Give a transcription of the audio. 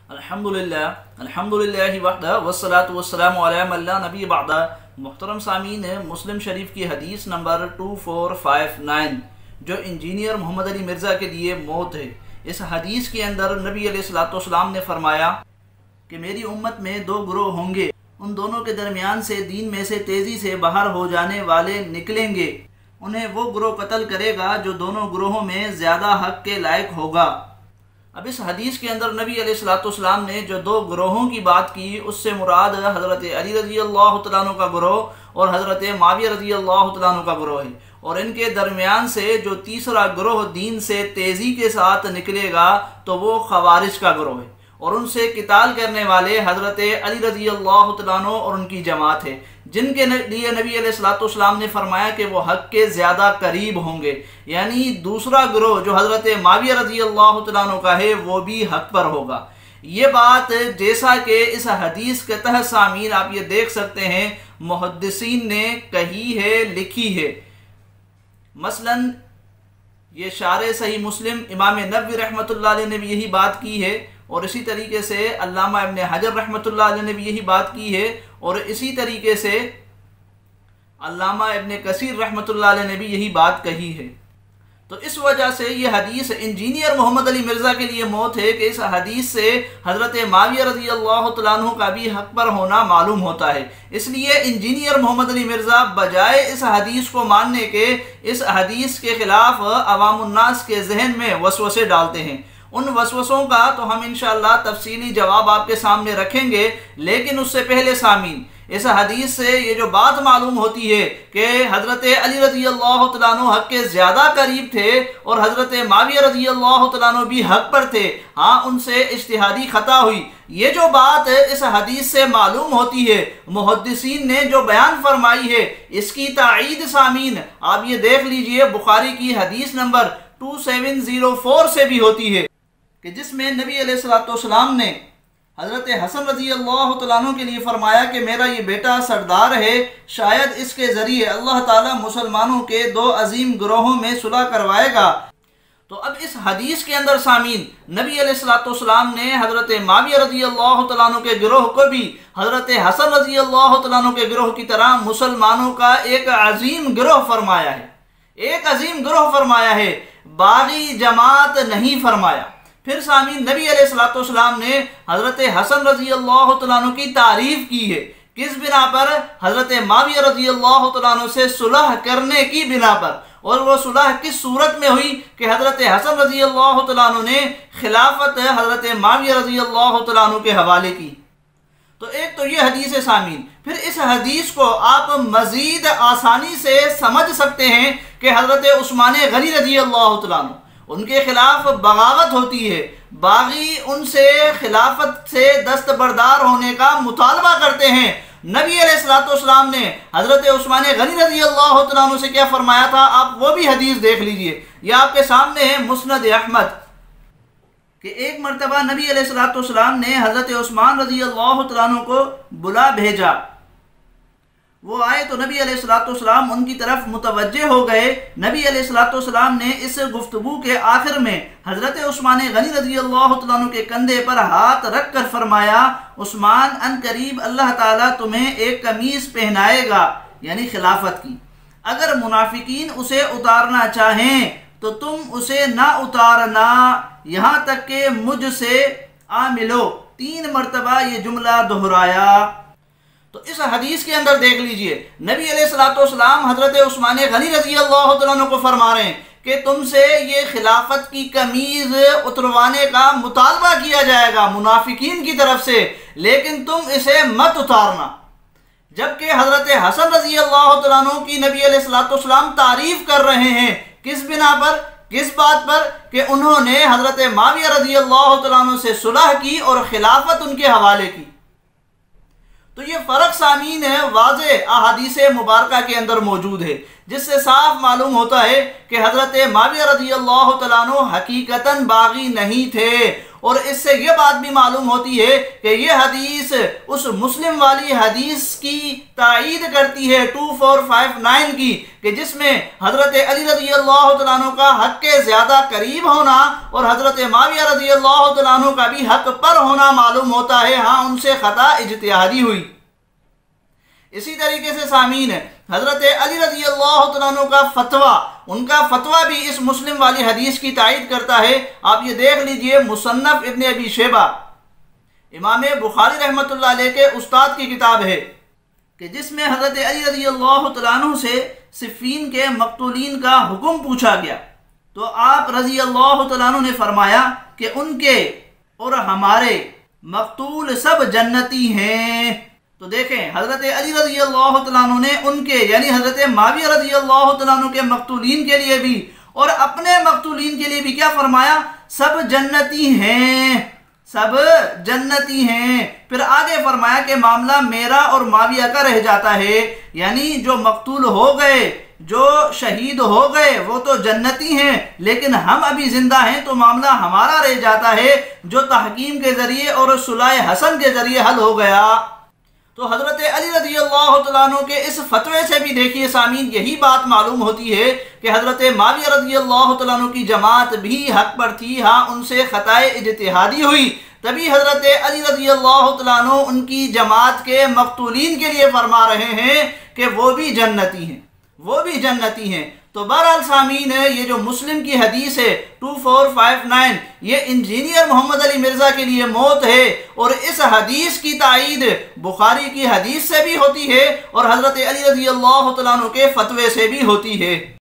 अल्हम्दुलिल्लाह वहदा वस्सलातु वस्सलामु अला मन ला नबी बअदा। मुहतरम सामीन, मुस्लिम शरीफ की हदीस नंबर 2459 जो इंजीनियर मोहम्मद अली मिर्ज़ा के लिए मौत है। इस हदीस के अंदर नबी अलैहिस्सलातु वस्सलाम ने फरमाया कि मेरी उम्मत में दो ग्रोह होंगे, उन दोनों के दरमियान से दीन में से तेज़ी से बाहर हो जाने वाले निकलेंगे। उन्हें वो ग्रोह कत्ल करेगा जो दोनों ग्रोहों में ज़्यादा हक के लायक होगा। अब इस हदीस के अंदर नबी अलैहिस्सलातु वस्सलाम ने जो दो ग्रोहों की बात की, उससे मुराद हज़रत अली रज़ी अल्लाह तआला अन्हु का ग्रोह और हज़रत मुआविया रज़ी अल्लाह तआला अन्हु का ग्रोह है। और इनके दरमियान से जो तीसरा ग्रोह दीन से तेज़ी के साथ निकलेगा तो वो खवारिज का ग्रोह है, और उनसे किताल करने वाले हज़रत अली रज़ी अल्लाह तआला अन्हु और उनकी जमात है, जिनके लिए नबी अलैहिस्सलातु वस्सलाम ने फरमाया कि वो हक के ज़्यादा करीब होंगे। यानी दूसरा ग्रोह जो हज़रत मुआविया रज़ी अल्लाह तआला अन्हु का है वो भी हक पर होगा। ये बात जैसा कि इस हदीस के तहत सामीन आप ये देख सकते हैं मुहद्दिसीन ने कही है, लिखी है। मसलन ये शारे सही मुस्लिम इमाम नबवी रहमतुल्लाह अलैह ने भी यही बात की है, और इसी तरीके से अल्लामा इब्न हजर रहमतुल्लाह अलैह ने भी यही बात की है, और इसी तरीके से अल्लामा इब्न कसीर रहमतुल्लाह अलैह ने भी यही बात कही है। तो इस वजह से ये हदीस इंजीनियर मोहम्मद अली मिर्ज़ा के लिए मौत है कि इस हदीस से हज़रत मुआविया रज़ी अल्लाह तआला अन्हु का भी हक पर होना मालूम होता है। इसलिए इंजीनियर मोहम्मद अली मिर्ज़ा बजाय इस हदीस को मानने के इस हदीस के ख़िलाफ़ अवामुन्नास के जहन में वसवसे डालते हैं। उन वसवसों का तो हम इंशाअल्लाह तफसीली जवाब आपके सामने रखेंगे, लेकिन उससे पहले सामीन इस हदीस से ये जो बात मालूम होती है कि हज़रत अली रज़ी अल्लाह तआला अन्हु हक के ज़्यादा करीब थे और हज़रत मुआविया रज़ी अल्लाह तआला अन्हु भी हक पर थे, हाँ उनसे इज्तिहादी खता हुई, ये जो बात इस हदीस से मालूम होती है, मुहद्दिसीन ने जो बयान फरमाई है, इसकी ताईद सामीन आप ये देख लीजिए बुखारी की हदीस नंबर 2704 से भी होती है कि जिसमें नबी अलैहिस्सलातु वस्सलाम ने हज़रत हसन रज़ी अल्लाह तआला अन्हु के लिए फरमाया कि मेरा ये बेटा सरदार है, शायद इसके ज़रिए अल्लाह ताला मुसलमानों के दो अजीम ग्रोहों में सुलह करवाएगा। तो अब इस हदीस के अंदर सामीन नबी अलैहिस्सलातु वस्सलाम ने हज़रत मुआविया रज़ी अल्लाह तआला अन्हु के गिरोह को भी हज़रत हसन रज़ी अल्लाह तआला अन्हु के गिरोह की तरह मुसलमानों का एक अजीम गिरोह फरमाया है, एक अजीम गिरोह फरमाया है, बागी जमात नहीं फरमाया। फिर सामीन नबी अलैहिस्सलातु वस्सलाम ने हज़रत हसन रज़ी अल्लाह तआला अन्हु की तारीफ़ की है, किस बिना पर? हज़रत मुआविया रज़ी अल्लाह तआला अन्हु से सुलह करने की बिना पर। और वो सुलह किस सूरत में हुई कि हज़रत हसन रज़ी अल्लाह तआला अन्हु ने खिलाफत हज़रत मुआविया रज़ी अल्लाह तआला अन्हु के हवाले की। तो एक तो ये हदीस है सामीन। फिर इस हदीस को आप मज़ीद आसानी से समझ सकते हैं कि हज़रत उस्मान गनी रज़ी अल्लाह तआला अन्हु उनके खिलाफ बगावत होती है, बागी उनसे खिलाफत से दस्तबरदार होने का मुतालबा करते हैं। नबी अलैहिस्सलातु वस्सलाम ने हज़रत उस्मान गनी रज़ी अल्लाह तआला अन्हु से क्या फरमाया था, आप वो भी हदीस देख लीजिए। यह आपके सामने है मुस्नद अहमद कि एक मरतबा नबी अलैहिस्सलातु वस्सलाम ने हज़रत उस्मान रज़ी अल्लाह तआला अन्हु को बुला भेजा। वो आए तो नबी अलैहिस्सलातु वस्सलाम उनकी तरफ मुतवज्जे हो गए। नबी अलैहिस्सलातु वस्सलाम ने इस गुफ्तगू के आखिर में हज़रत उस्मान गनी रज़ी अल्लाह तआला अन्हु के कंधे पर हाथ रख कर फरमाया, उस्मान अन करीब अल्लाह ताला तुम्हें एक कमीज़ पहनाएगा, यानी खिलाफत की। अगर मुनाफिकीन उसे उतारना चाहें तो तुम उसे ना उतारना, यहाँ तक के मुझसे आ मिलो। 3 मरतबा ये जुमला दोहराया। तो इस हदीस के अंदर देख लीजिए नबी अलैहिस्सलातु वस्सलाम हज़रत उस्मान गनी रज़ी अल्लाह तआला अन्हु को फरमा रहे हैं कि तुमसे ये खिलाफत की कमीज़ उतरवाने का मुतालबा किया जाएगा मुनाफिकीन की तरफ से, लेकिन तुम इसे मत उतारना। जबकि हज़रत हसन रज़ी अल्लाह तआला अन्हु की नबी अलैहिस्सलातु वस्सलाम तारीफ़ कर रहे हैं, किस बिना पर, किस बात पर? कि उन्होंने हज़रत मुआविया रज़ी अल्लाह तआला अन्हु से सुलह की और खिलाफत उनके हवाले की। तो ये फ़र्क सामीन है वाज़े अहादीस मुबारका के अंदर मौजूद है। जिससे साफ मालूम होता है कि हजरत माविया रज़ी अल्लाह तआला अन्हु हकीकतन बागी नहीं थे। और इससे ये बात भी मालूम होती है कि ये हदीस उस मुस्लिम वाली हदीस की तायीद करती है 2459 की, कि जिसमें हजरत अली रज़ी अल्लाह तआला अन्हु का हक के ज़्यादा करीब होना और हजरत माविया रज़ी अल्लाह तआला अन्हु का भी हक पर होना मालूम होता है। हाँ, उनसे खता इज्तिहादी हुई। इसी तरीके से सामीन हजरत अली रज़ी अल्लाह तआला अन्हु का फतवा, उनका फतवा भी इस मुस्लिम वाली हदीस की तायीद करता है। आप ये देख लीजिए, मुसन्नफ इब्न अबी शैबा इमाम बुखारी रहमतुल्लाह अलैह के उस्ताद की किताब है, कि जिसमें हजरत अली रज़ी अल्लाह तआला अन्हु से सिफ़ीन के मक़तूलीन का हुक्म पूछा गया, तो आप रज़ी अल्लाह तआला अन्हु ने फरमाया कि उनके और हमारे मक़तूल सब जन्नती हैं। तो देखें, हजरत अली रज़ी अल्लाह तआला अन्हु ने उनके यानी हजरत माविया रज़ी अल्लाह तआला अन्हु के मक़तूलीन के लिए भी और अपने मक़तूलीन के लिए भी क्या फरमाया, सब जन्नती हैं, सब जन्नती हैं। फिर आगे फरमाया कि मामला मेरा और माविया का रह जाता है, यानी जो मक़तूल हो गए, जो शहीद हो गए वो तो जन्नती हैं, लेकिन हम अभी जिंदा हैं तो मामला हमारा रह जाता है, जो तहकीम के ज़रिए और सुलह हसन के ज़रिए हल हो गया। तो हजरत अली रज़ी अल्लाह तआला अन्हु के इस फतवे से भी देखिए सामीन, यही बात मालूम होती है कि हजरत माविया रज़ी अल्लाह तआला अन्हु की जमात भी हक पर थी। हाँ, उनसे खताए इज्तिहादी हुई, तभी हजरत अली रज़ी अल्लाह तआला अन्हु उनकी जमात के मक़तूलीन के लिए फरमा रहे हैं कि वो भी जन्नती हैं, वो भी जन्नती हैं। तो बहरहाल सामीन, ये जो मुस्लिम की हदीस है 2459, ये इंजीनियर मोहम्मद अली मिर्ज़ा के लिए मौत है। और इस हदीस की तायीद बुखारी की हदीस से भी होती है और हज़रत अली रज़ी अल्लाह तआला अन्हु के फतवे से भी होती है।